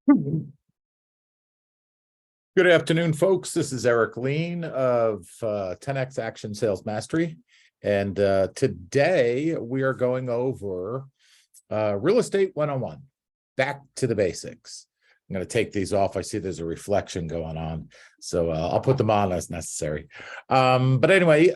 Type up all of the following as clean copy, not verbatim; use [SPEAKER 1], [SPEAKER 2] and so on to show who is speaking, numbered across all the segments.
[SPEAKER 1] Good afternoon, folks. This is Eric Lean of 10X Action Sales Mastery. And today we are going over Real Estate 101, back to the basics. I'm going to take these off. I see there's a reflection going on, so I'll put them on as necessary. But anyway,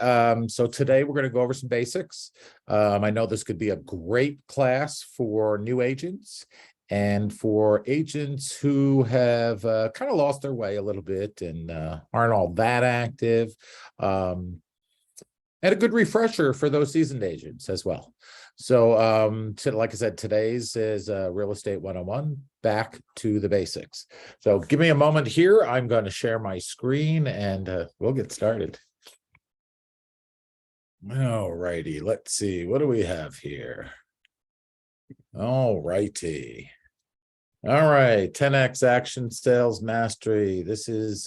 [SPEAKER 1] so today we're going to go over some basics. I know this could be a great class for new agents and for agents who have kind of lost their way a little bit and aren't all that active. And a good refresher for those seasoned agents as well. So like I said, today's is Real Estate 101, back to the basics. So give me a moment here. I'm going to share my screen and we'll get started. All righty, let's see. What do we have here? All righty. All right, 10X Action Sales Mastery. This is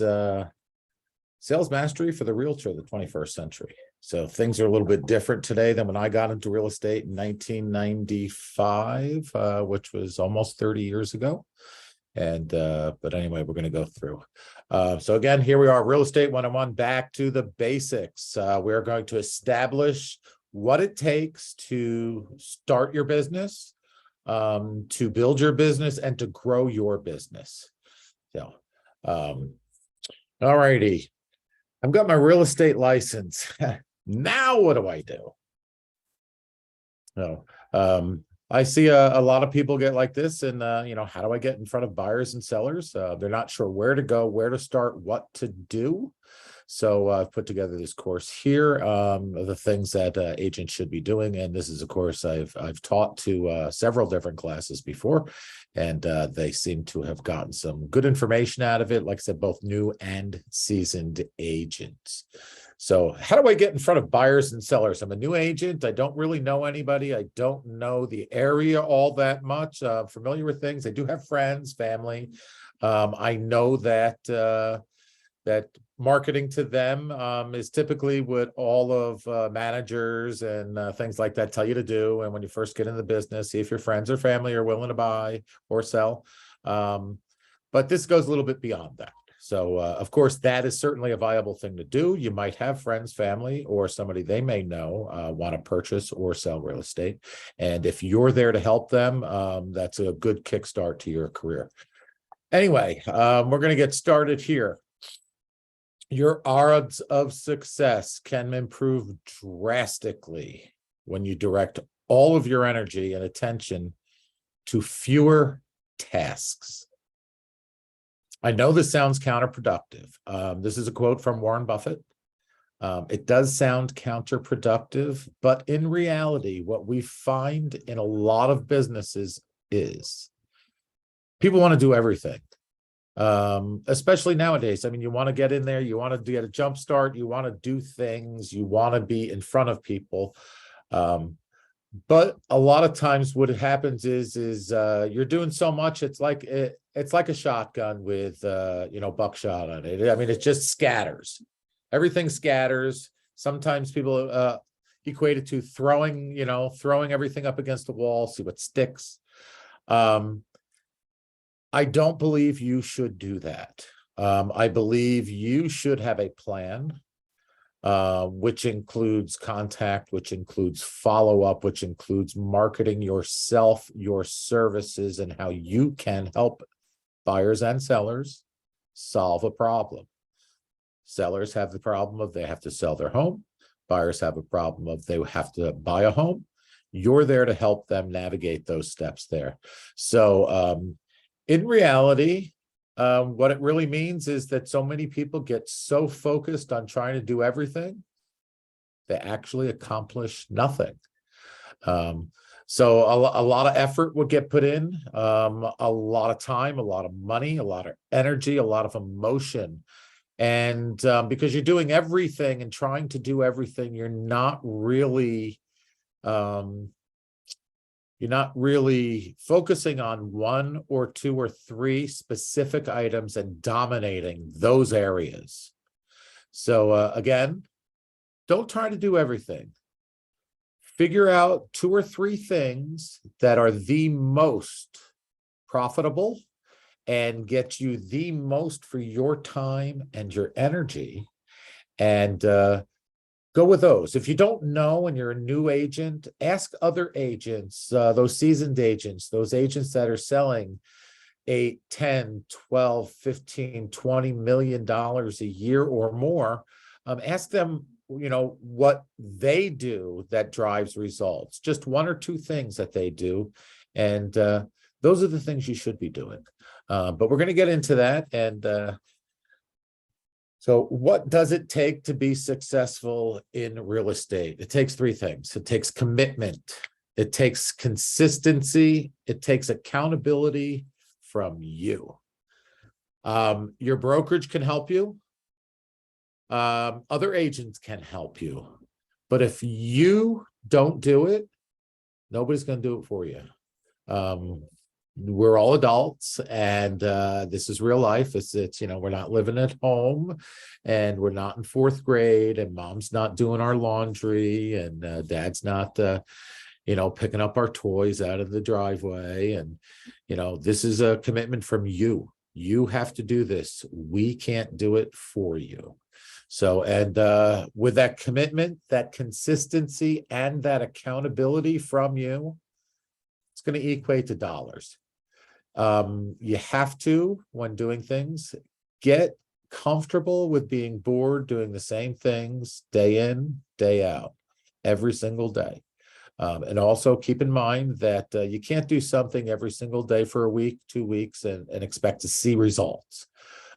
[SPEAKER 1] Sales Mastery for the Realtor of the 21st century. So things are a little bit different today than when I got into real estate in 1995, which was almost 30 years ago. And but anyway, we're going to go through. So again, here we are, Real Estate 101, back to the basics. We're going to establish what it takes to start your business, to build your business, and to grow your business. So, all righty. I've got my real estate license. Now what do I do? So, I see a lot of people get like this, and how do I get in front of buyers and sellers? They're not sure where to go, where to start, what to do. So I've put together this course here of the things that agents should be doing. And this is a course I've taught to several different classes before, and they seem to have gotten some good information out of it. Like I said, both new and seasoned agents. So how do I get in front of buyers and sellers? I'm a new agent. I don't really know anybody. I don't know the area all that much. Familiar with things. I do have friends, family. I know that that marketing to them is typically what all of managers and things like that tell you to do. And when you first get in the business, see if your friends or family are willing to buy or sell. But this goes a little bit beyond that. So, of course, that is certainly a viable thing to do. You might have friends, family, or somebody they may know want to purchase or sell real estate. And if you're there to help them, that's a good kickstart to your career. Anyway, we're going to get started here. Your odds of success can improve drastically when you direct all of your energy and attention to fewer tasks. I know this sounds counterproductive. This is a quote from Warren Buffett. It does sound counterproductive, but in reality, what we find in a lot of businesses is people want to do everything. Especially nowadays. I mean, you want to get in there, you want to get a jump start, you want to do things, you want to be in front of people. But a lot of times what happens is you're doing so much, it's like a shotgun with buckshot on it. I mean, it just scatters. Everything scatters. Sometimes people equate it to throwing everything up against the wall, see what sticks. I don't believe you should do that. I believe you should have a plan, which includes contact, which includes follow-up, which includes marketing yourself, your services, and how you can help buyers and sellers solve a problem. Sellers have the problem of they have to sell their home. Buyers have a problem of they have to buy a home. You're there to help them navigate those steps there. So, in reality, what it really means is that so many people get so focused on trying to do everything, they actually accomplish nothing. So a lot of effort would get put in, a lot of time, a lot of money, a lot of energy, a lot of emotion. And because you're doing everything and trying to do everything, you're not really focusing on one or two or three specific items and dominating those areas. So again, don't try to do everything. Figure out two or three things that are the most profitable and get you the most for your time and your energy. And go with those. If you don't know and you're a new agent, ask other agents, those seasoned agents, those agents that are selling 8, 10, 12, 15, 20 million dollars a year or more. Ask them, what they do that drives results, just one or two things that they do. And those are the things you should be doing. But we're going to get into that. And so what does it take to be successful in real estate? It takes three things. It takes commitment. It takes consistency. It takes accountability from you. Your brokerage can help you. Other agents can help you. But if you don't do it, nobody's going to do it for you. We're all adults, and this is real life. It's we're not living at home, and we're not in fourth grade, and mom's not doing our laundry, and dad's not picking up our toys out of the driveway. And this is a commitment from you. You have to do this. We can't do it for you. So, and with that commitment, that consistency, and that accountability from you, it's going to equate to dollars. You have to, when doing things, get comfortable with being bored doing the same things day in, day out, every single day. And also keep in mind that you can't do something every single day for a week, 2 weeks, and expect to see results.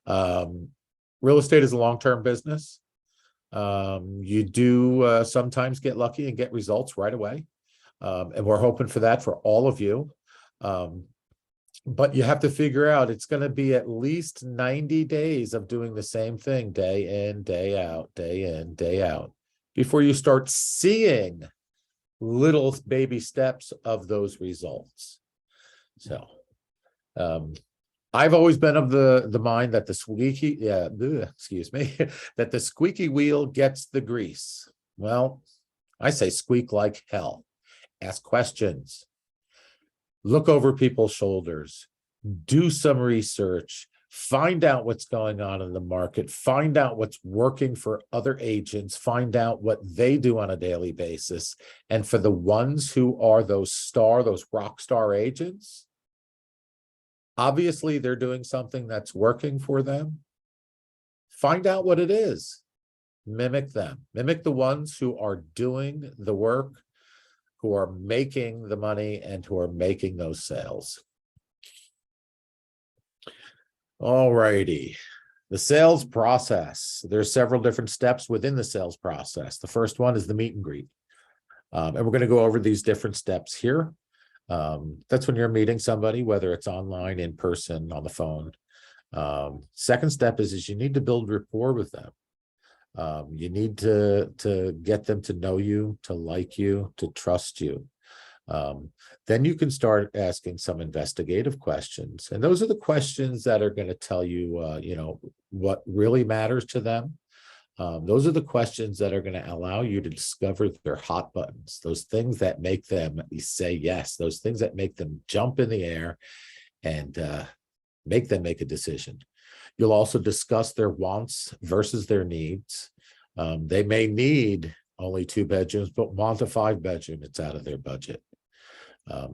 [SPEAKER 1] Real estate is a long-term business. You do sometimes get lucky and get results right away. And we're hoping for that for all of you. But you have to figure out it's going to be at least 90 days of doing the same thing day in, day out, day in, day out, before you start seeing little baby steps of those results. So I've always been of the mind that the that the squeaky wheel gets the grease. Well, I say squeak like hell. Ask questions. Look over people's shoulders, do some research, find out what's going on in the market, find out what's working for other agents, find out what they do on a daily basis. And for the ones who are those rock star agents, obviously they're doing something that's working for them. Find out what it is. Mimic them. Mimic the ones who are doing the work, who are making the money, and who are making those sales. All righty. The sales process. There's several different steps within the sales process. The first one is the meet and greet. And we're going to go over these different steps here. That's when you're meeting somebody, whether it's online, in person, on the phone. Second step is you need to build rapport with them. You need to get them to know you, to like you, to trust you. Then you can start asking some investigative questions. And those are the questions that are going to tell you, what really matters to them. Those are the questions that are going to allow you to discover their hot buttons, those things that make them say yes, those things that make them jump in the air and make them make a decision. You'll also discuss their wants versus their needs. They may need only 2 bedrooms, but want a 5-bedroom. It's out of their budget.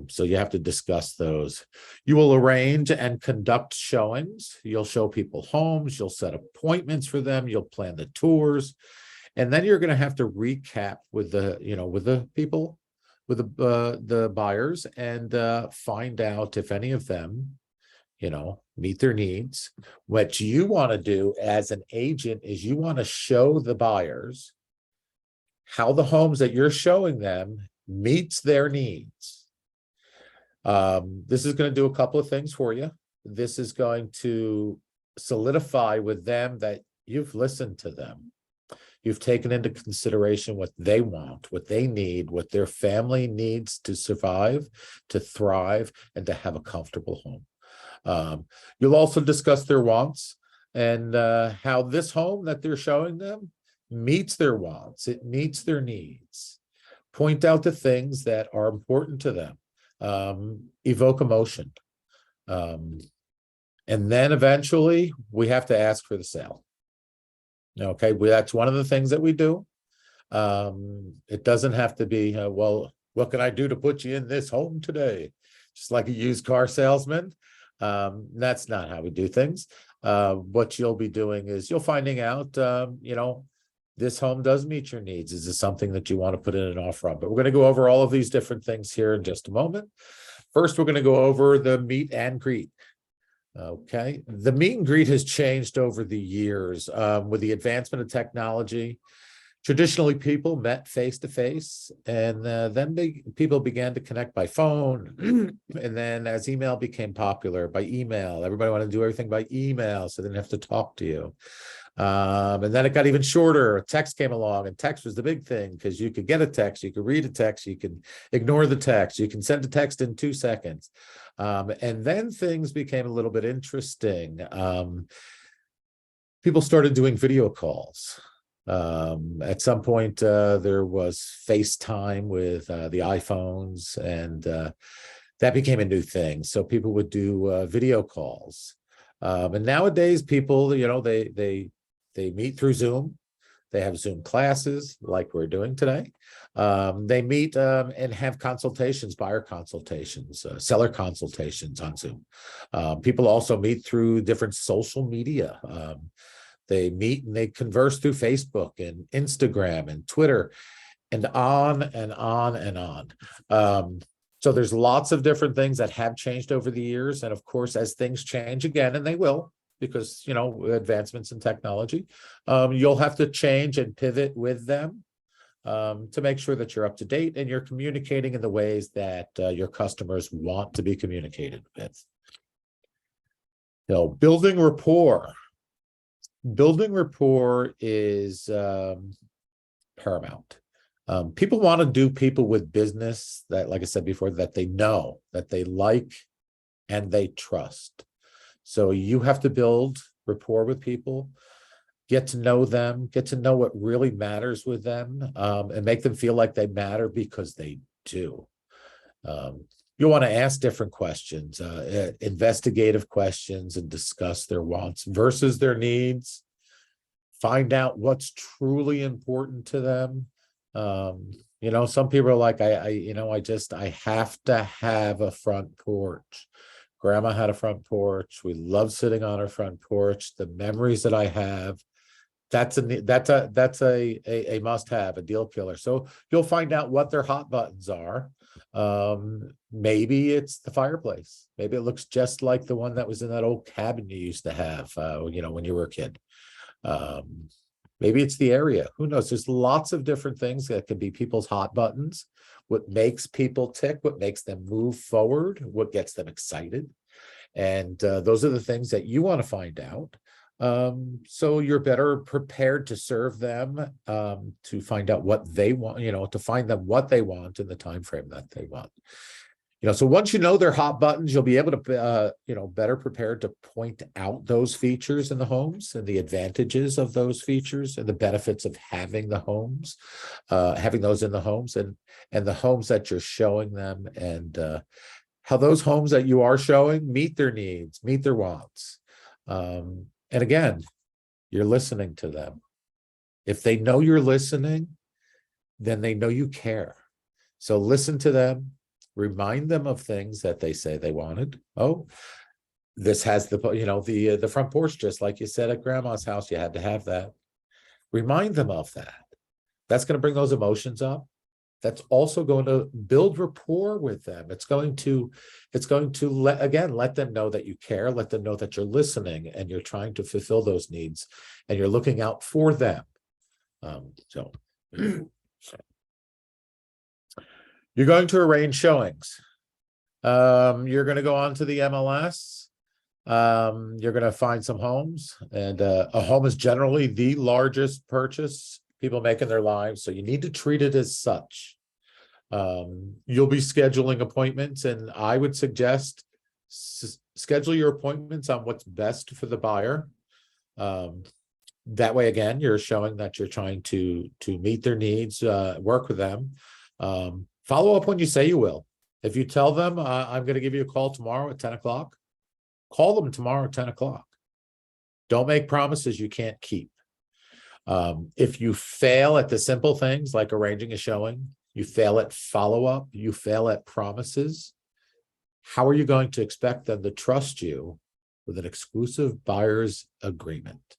[SPEAKER 1] So you have to discuss those. You will arrange and conduct showings. You'll show people homes. You'll set appointments for them. You'll plan the tours. And then you're going to have to recap with the people, with the buyers, and find out if any of them meet their needs. What you want to do as an agent is you want to show the buyers how the homes that you're showing them meets their needs. This is going to do a couple of things for you. This is going to solidify with them that you've listened to them. You've taken into consideration what they want, what they need, what their family needs to survive, to thrive, and to have a comfortable home. You'll also discuss their wants and how this home that they're showing them meets their wants. It meets their needs. Point out the things that are important to them. Evoke emotion. And then eventually we have to ask for the sale. Okay, that's one of the things that we do. It doesn't have to be, well, what can I do to put you in this home today? Just like a used car salesman. That's not how we do things. What you'll be doing is you'll finding out, this home does meet your needs. Is this something that you want to put in an offer on? But we're going to go over all of these different things here in just a moment. First, we're going to go over the meet and greet. Okay, the meet and greet has changed over the years with the advancement of technology. Traditionally, people met face to face, and then people began to connect by phone. And then as email became popular, by email, everybody wanted to do everything by email, so they didn't have to talk to you. And then it got even shorter. Text came along, and text was the big thing because you could get a text, you could read a text, you can ignore the text, you can send a text in 2 seconds. And then things became a little bit interesting. People started doing video calls. At some point, there was FaceTime with the iPhones, and that became a new thing. So people would do video calls. And nowadays, people, they meet through Zoom. They have Zoom classes like we're doing today. They meet and have consultations, buyer consultations, seller consultations on Zoom. People also meet through different social media. They meet and they converse through Facebook and Instagram and Twitter and on and on and on. So there's lots of different things that have changed over the years. And of course, as things change again, and they will, because, advancements in technology, you'll have to change and pivot with them to make sure that you're up to date and you're communicating in the ways that your customers want to be communicated with. Building rapport. Building rapport is paramount. People want to do people with business that, like I said before, that they know, that they like, and they trust. So you have to build rapport with people, get to know them, get to know what really matters with them, and make them feel like they matter because they do. You want to ask different questions, investigative questions, and discuss their wants versus their needs. Find out what's truly important to them. Some people are like, I have to have a front porch. Grandma had a front porch. We love sitting on her front porch. The memories that I have, that's a must-have, a deal killer. So you'll find out what their hot buttons are. Maybe it's the fireplace. Maybe it looks just like the one that was in that old cabin you used to have, when you were a kid. Maybe it's the area. Who knows? There's lots of different things that can be people's hot buttons. What makes people tick, what makes them move forward, what gets them excited. And those are the things that you want to find out. So you're better prepared to serve them, to find out what they want, to find them what they want in the time frame that they want. So once you know their hot buttons, you'll be able to, better prepared to point out those features in the homes and the advantages of those features and the benefits of having the homes, having those in the homes and the homes that you're showing them, and how those homes that you are showing meet their needs, meet their wants. And again, you're listening to them. If they know you're listening, then they know you care. So listen to them. Remind them of things that they say they wanted. Oh, this has the front porch, just like you said at grandma's house, you had to have that. Remind them of that. That's going to bring those emotions up. That's also going to build rapport with them. It's going to let them know that you care, let them know that you're listening and you're trying to fulfill those needs and you're looking out for them. You're going to arrange showings. You're going to go on to the MLS. You're going to find some homes, and a home is generally the largest purchase people make in their lives. So you need to treat it as such. You'll be scheduling appointments, and I would suggest schedule your appointments on what's best for the buyer. That way, again, you're showing that you're trying to meet their needs, work with them. Follow up when you say you will. If you tell them, I'm going to give you a call tomorrow at 10 o'clock, Call them tomorrow at 10 o'clock. Don't make promises you can't keep. If you fail at the simple things like arranging a showing, you fail at follow-up, you fail at promises, how are you going to expect them to trust you with an exclusive buyer's agreement?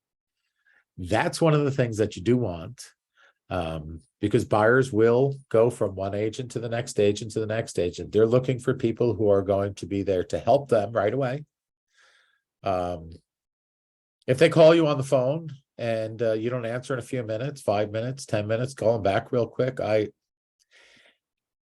[SPEAKER 1] That's one of the things that you do want, because buyers will go from one agent to the next agent to the next agent. They're looking for people who are going to be there to help them right away. If they call you on the phone and you don't answer in a few minutes, 5 minutes, 10 minutes, call them back real quick.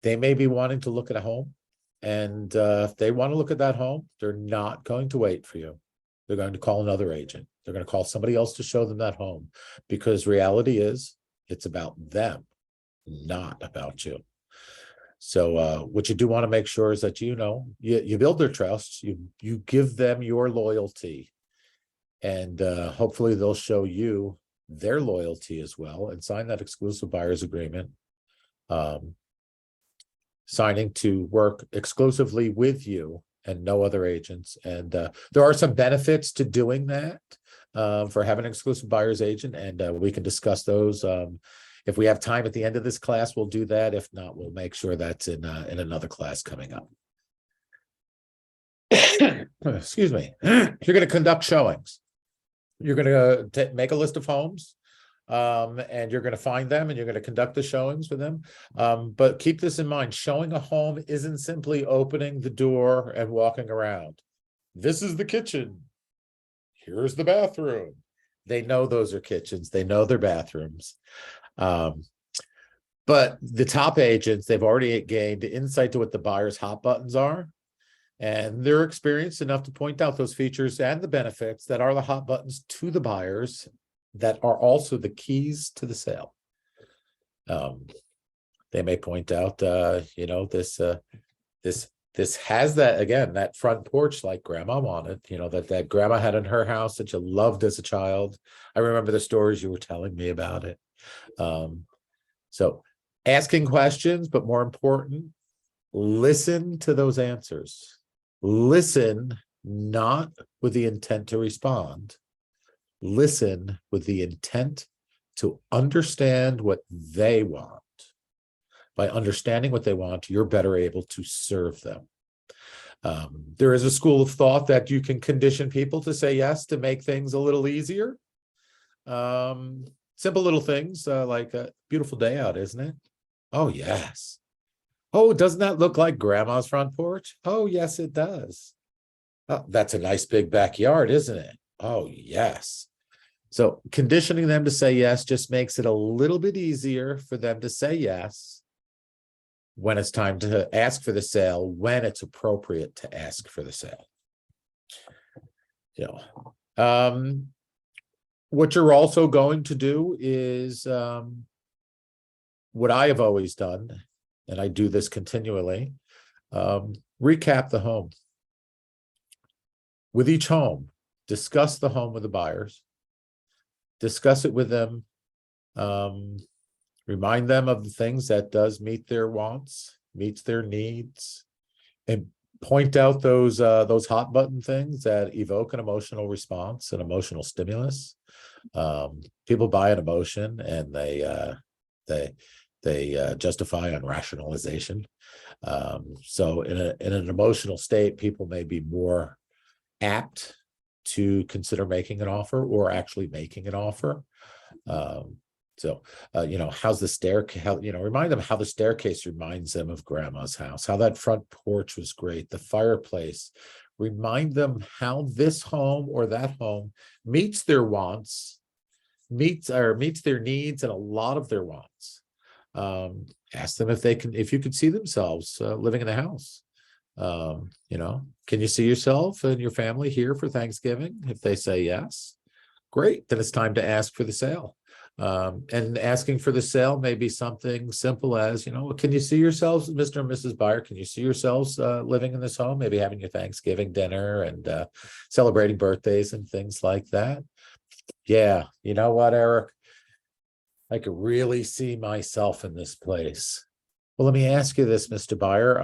[SPEAKER 1] They may be wanting to look at a home, and if they want to look at that home, they're not going to wait for you. They're going to call another agent. They're going to call somebody else to show them that home, because reality is it's about them, not about you. So what you do want to make sure is that, you build their trust, you give them your loyalty, and hopefully they'll show you their loyalty as well and sign that exclusive buyer's agreement, signing to work exclusively with you and no other agents. And there are some benefits to doing that, for having an exclusive buyer's agent, and we can discuss those. If we have time at the end of this class, we'll do that. If not, we'll make sure that's in another class coming up. Excuse me. You're going to conduct showings. You're going to make a list of homes, and you're going to find them, and you're going to conduct the showings for them. But keep this in mind: showing a home isn't simply opening the door and walking around. This is the kitchen. Here's the bathroom. They know those are kitchens. They know they're bathrooms. But the top agents, they've already gained insight to what the buyer's hot buttons are. And they're experienced enough to point out those features and the benefits that are the hot buttons to the buyers that are also the keys to the sale. They may point out, this has that, again, that front porch like grandma wanted, that grandma had in her house that you loved as a child. I remember the stories you were telling me about it. So asking questions, but more important, listen to those answers. Listen, not with the intent to respond. Listen with the intent to understand what they want. By understanding what they want, you're better able to serve them. There is a school of thought that you can condition people to say yes to make things a little easier. Simple little things like a beautiful day out, isn't it? Oh, yes. Oh, doesn't that look like grandma's front porch? Oh, yes, it does. Oh, that's a nice big backyard, isn't it? Oh, yes. So conditioning them to say yes just makes it a little bit easier for them to say yes when it's time to ask for the sale, when it's appropriate to ask for the sale. What you're also going to do is what I have always done, and I do this continually, recap the home. With each home, discuss the home with the buyers, discuss it with them, remind them of the things that does meet their wants, meets their needs, and point out those hot button things that evoke an emotional response, an emotional stimulus. People buy an emotion, and they justify on rationalization. So in an emotional state, people may be more apt to consider making an offer or actually making an offer. How's the staircase? Remind them how the staircase reminds them of grandma's house, how that front porch was great, the fireplace. Remind them how this home or that home meets their wants, meets their needs and a lot of their wants. Ask them if you could see themselves living in the house. Can you see yourself and your family here for Thanksgiving? If they say yes, great. Then it's time to ask for the sale. And asking for the sale may be something simple as, can you see yourselves, Mr. and Mrs. Buyer, can you see yourselves living in this home, maybe having your Thanksgiving dinner and celebrating birthdays and things like that? Yeah, you know what, Eric? I could really see myself in this place. Well, let me ask you this, Mr. Buyer.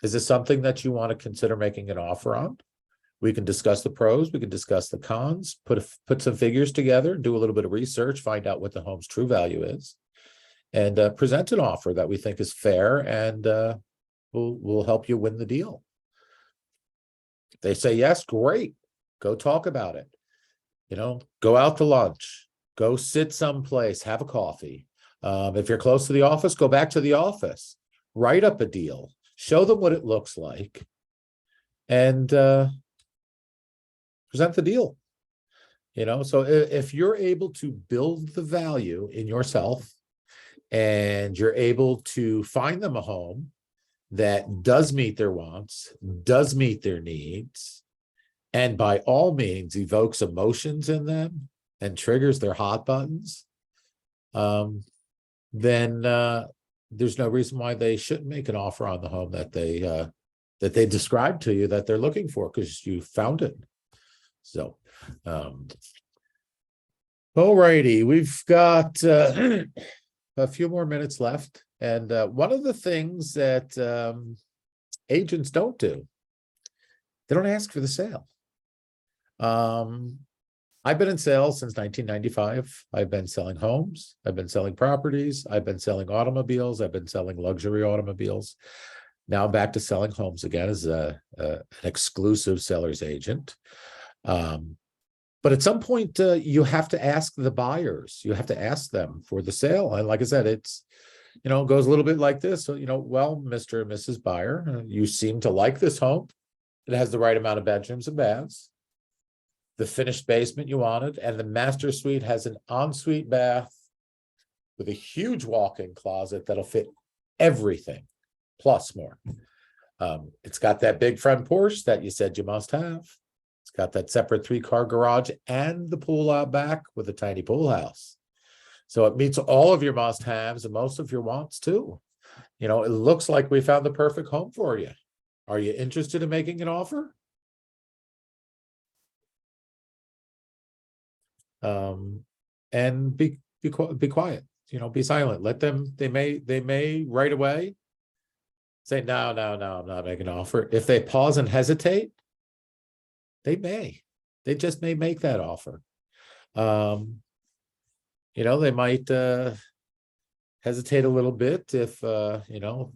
[SPEAKER 1] Is this something that you want to consider making an offer on? We can discuss the pros, we can discuss the cons, put some figures together, do a little bit of research, find out what the home's true value is, and present an offer that we think is fair, and we'll help you win the deal. If they say yes, great. Go talk about it. Go out to lunch, go sit someplace, have a coffee. If you're close to the office, go back to the office, write up a deal, show them what it looks like, and present the deal. So if you're able to build the value in yourself, and you're able to find them a home that does meet their wants, does meet their needs, and by all means evokes emotions in them and triggers their hot buttons, then there's no reason why they shouldn't make an offer on the home that they described to you that they're looking for, because you found it. So, all righty, we've got a few more minutes left. And one of the things that agents don't do, they don't ask for the sale. I've been in sales since 1995. I've been selling homes. I've been selling properties. I've been selling automobiles. I've been selling luxury automobiles. Now I'm back to selling homes again as an exclusive seller's agent. But at some point, you have to ask the buyers. You have to ask them for the sale. And like I said, it's, it goes a little bit like this. So, well, Mr. and Mrs. Buyer, you seem to like this home. It has the right amount of bedrooms and baths, the finished basement you wanted, and the master suite has an ensuite bath with a huge walk-in closet that'll fit everything, plus more. It's got that big front porch that you said you must have. It's got that separate 3-car garage and the pool out back with a tiny pool house. So it meets all of your must-haves and most of your wants too. It looks like we found the perfect home for you. Are you interested in making an offer? And be quiet. Be silent. Let them. They may right away say no, I'm not making an offer. If they pause and hesitate, they just may make that offer. They might hesitate a little bit if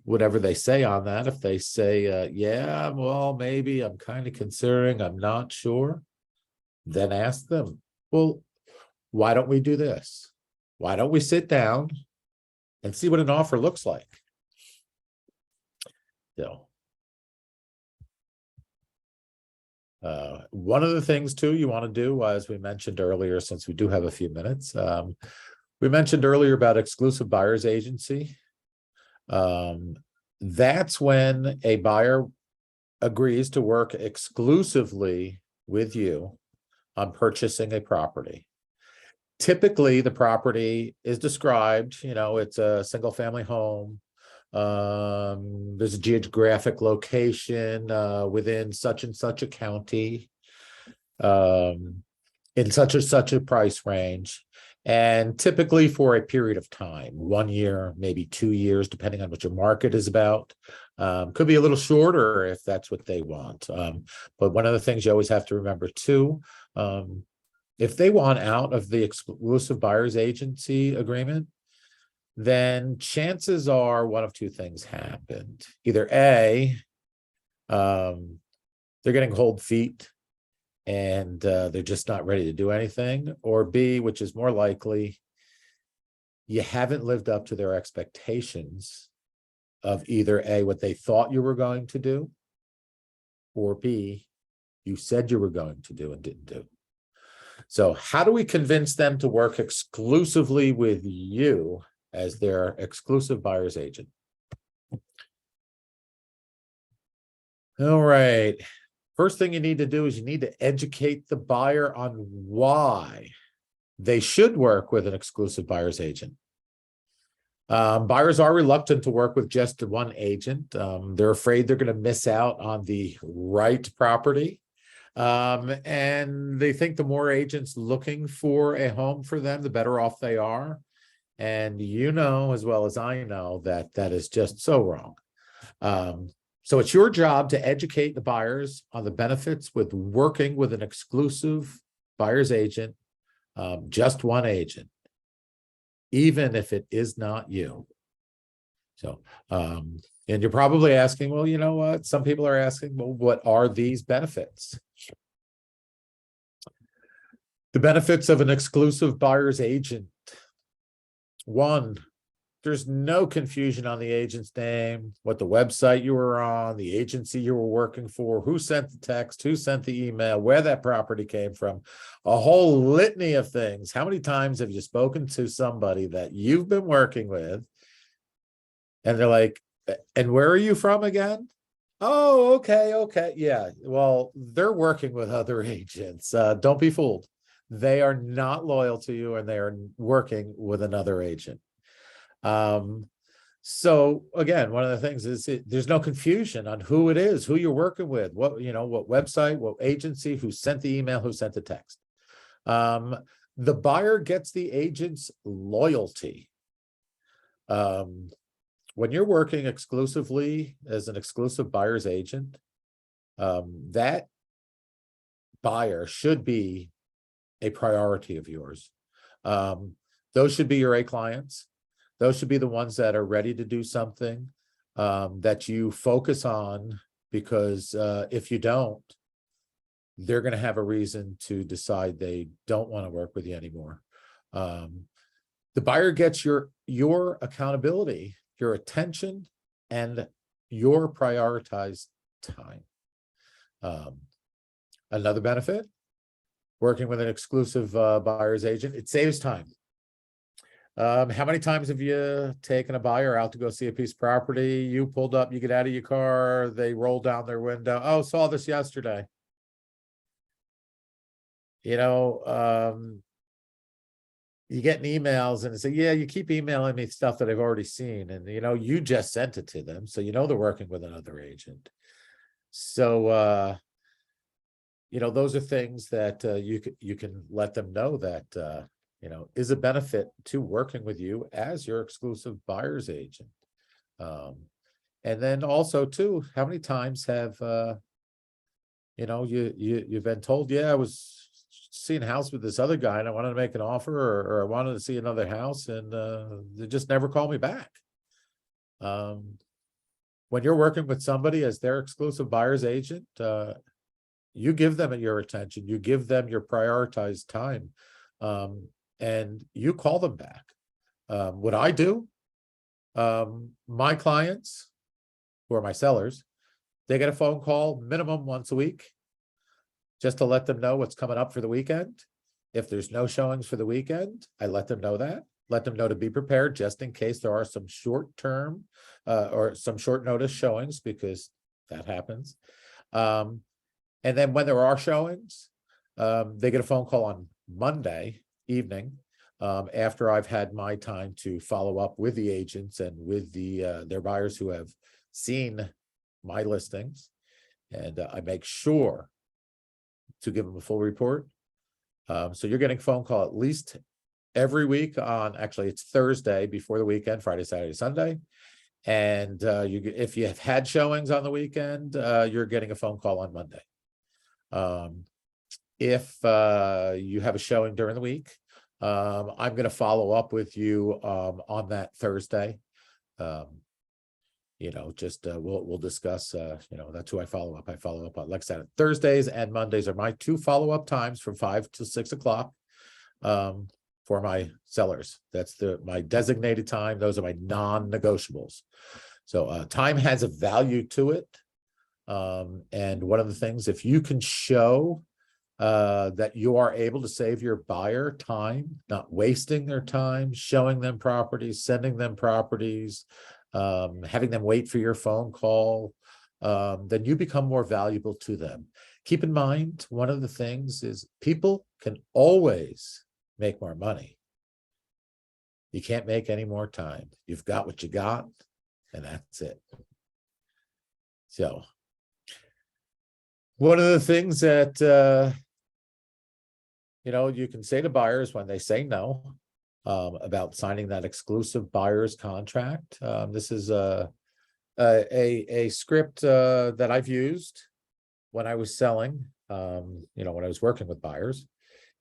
[SPEAKER 1] whatever they say on that. If they say yeah, well, maybe I'm kind of considering, I'm not sure, then ask them, well, why don't we do this? Why don't we sit down and see what an offer looks like? One of the things too you want to do, as we mentioned earlier, since we do have a few minutes, we mentioned earlier about exclusive buyer's agency. That's when a buyer agrees to work exclusively with you on purchasing a property. Typically, the property is described, it's a single family home. There's a geographic location within such and such a county, in such and such a price range, and typically for a period of time, 1 year, maybe 2 years, depending on what your market is about. Could be a little shorter if that's what they want. But one of the things you always have to remember too, if they want out of the exclusive buyer's agency agreement, then chances are one of two things happened. Either A, they're getting cold feet and they're just not ready to do anything, or B, which is more likely, you haven't lived up to their expectations of either A, what they thought you were going to do, or B, you said you were going to do and didn't do. So how do we convince them to work exclusively with you as their exclusive buyer's agent? All right. First thing you need to do is you need to educate the buyer on why they should work with an exclusive buyer's agent. Buyers are reluctant to work with just one agent. They're afraid they're going to miss out on the right property. And they think the more agents looking for a home for them, the better off they are. And you know, as well as I know, that that is just so wrong. So it's your job to educate the buyers on the benefits with working with an exclusive buyer's agent, just one agent, even if it is not you. So, and you're probably asking, well, you know what? Some people are asking, well, what are these benefits? The benefits of an exclusive buyer's agent. One, there's no confusion on the agent's name, what the website you were on, the agency you were working for, who sent the text, who sent the email, where that property came from, a whole litany of things. How many times have you spoken to somebody that you've been working with and they're like, and where are you from again? Oh, okay. Yeah. Well, they're working with other agents. Don't be fooled. They are not loyal to you and they are working with another agent. So again, one of the things is there's no confusion on who it is, who you're working with, what website, what agency, who sent the email, who sent the text. The buyer gets the agent's loyalty. When you're working exclusively as an exclusive buyer's agent, that buyer should be a priority of yours. Those should be your A clients. Those should be the ones that are ready to do something that you focus on, because if you don't, they're going to have a reason to decide they don't want to work with you anymore. The buyer gets your accountability, your attention, and your prioritized time. Another benefit, working with an exclusive buyer's agent, it saves time. How many times have you taken a buyer out to go see a piece of property? You pulled up, you get out of your car, they roll down their window. Oh, saw this yesterday. You get emails and say, yeah, you keep emailing me stuff that I've already seen. And, you just sent it to them. So, they're working with another agent. So, those are things that you can let them know that, is a benefit to working with you as your exclusive buyer's agent. And then also too, how many times have, you've been told, yeah, I was seeing a house with this other guy and I wanted to make an offer, or I wanted to see another house, and they just never call me back. When you're working with somebody as their exclusive buyer's agent, you give them your attention, you give them your prioritized time, and you call them back. What I do, my clients, who are my sellers, they get a phone call minimum once a week, just to let them know what's coming up for the weekend. If there's no showings for the weekend, I let them know that. Let them know to be prepared just in case there are some short-term or some short notice showings, because that happens. And then when there are showings, they get a phone call on Monday evening, after I've had my time to follow up with the agents and with their buyers who have seen my listings. And I make sure to give them a full report. So you're getting a phone call at least every week on, actually it's Thursday before the weekend, Friday, Saturday, Sunday. And if you have had showings on the weekend, you're getting a phone call on Monday. If you have a showing during the week, I'm going to follow up with you on that Thursday. We'll discuss, that's who I follow up. I follow up on, like I said, Thursdays and Mondays are my two follow-up times from 5 to 6 o'clock for my sellers. That's my designated time. Those are my non-negotiables. So time has a value to it. And one of the things, if you can show that you are able to save your buyer time, not wasting their time, showing them properties, sending them properties, having them wait for your phone call, then you become more valuable to them. Keep in mind, one of the things is people can always make more money. You can't make any more time. You've got what you got, and that's it. So one of the things that, you can say to buyers when they say no, about signing that exclusive buyer's contract. This is A script that I've used when I was selling, when I was working with buyers,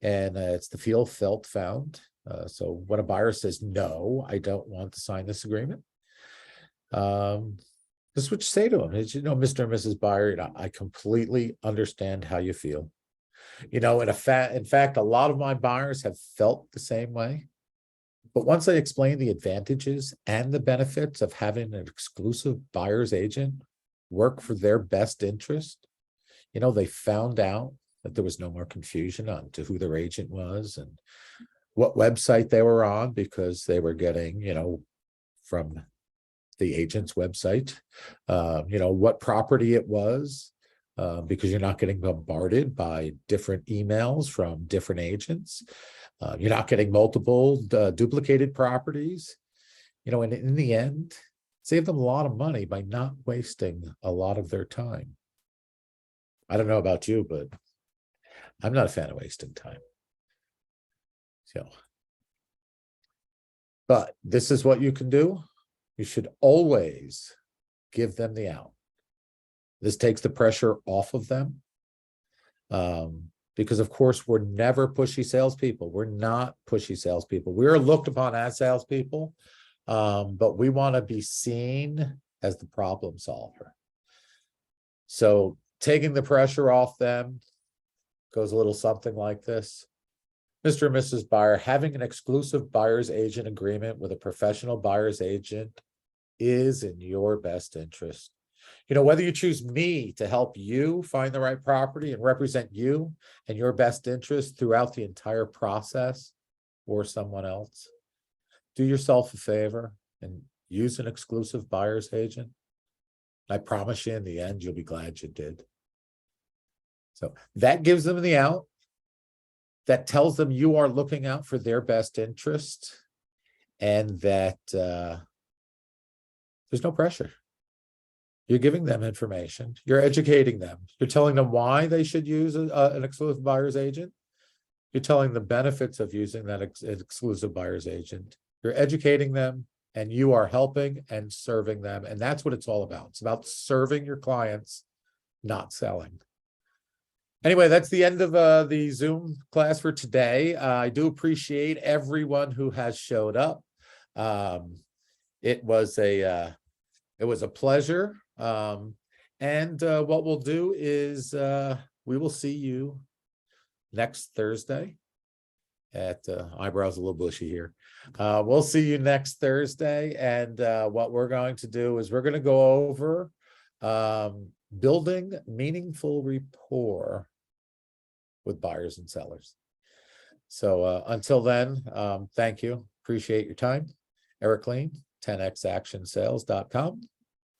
[SPEAKER 1] and it's the feel, felt, found. So when a buyer says, no, I don't want to sign this agreement, this is what you say to them is, Mr. and Mrs. Buyer, I completely understand how you feel. In fact, a lot of my buyers have felt the same way. But once I explain the advantages and the benefits of having an exclusive buyer's agent work for their best interest, they found out that there was no more confusion on to who their agent was and what website they were on, because they were getting, from the agent's website, what property it was, because you're not getting bombarded by different emails from different agents. You're not getting multiple duplicated properties, and in the end, save them a lot of money by not wasting a lot of their time. I don't know about you, but I'm not a fan of wasting time. But this is what you can do. You should always give them the out. This takes the pressure off of them. Because of course, we're never pushy salespeople. We're not pushy salespeople. We are looked upon as salespeople, but we want to be seen as the problem solver. So taking the pressure off them goes a little something like this. Mr. and Mrs. Buyer, having an exclusive buyer's agent agreement with a professional buyer's agent is in your best interest. Whether you choose me to help you find the right property and represent you and your best interest throughout the entire process, or someone else, do yourself a favor and use an exclusive buyer's agent. I promise you, in the end, you'll be glad you did. So that gives them the out. That tells them you are looking out for their best interest, and that there's no pressure. You're giving them information. You're educating them. You're telling them why they should use an exclusive buyer's agent. You're telling the benefits of using that exclusive buyer's agent. You're educating them, and you are helping and serving them. And that's what it's all about. It's about serving your clients, not selling. Anyway, that's the end of the Zoom class for today. I do appreciate everyone who has showed up. It was a pleasure. And what we'll do is we will see you next Thursday at eyebrows a little bushy here. We'll see you next Thursday. And what we're going to do is we're going to go over building meaningful rapport with buyers and sellers. So until then, thank you. Appreciate your time. Eric Lean, 10xactionsales.com.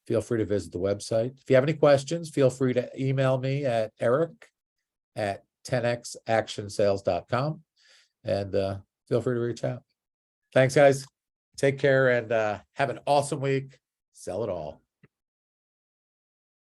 [SPEAKER 1] Feel free to visit the website. If you have any questions, feel free to email me at eric@10xactionsales.com, and feel free to reach out. Thanks, guys. Take care and have an awesome week. Sell it all.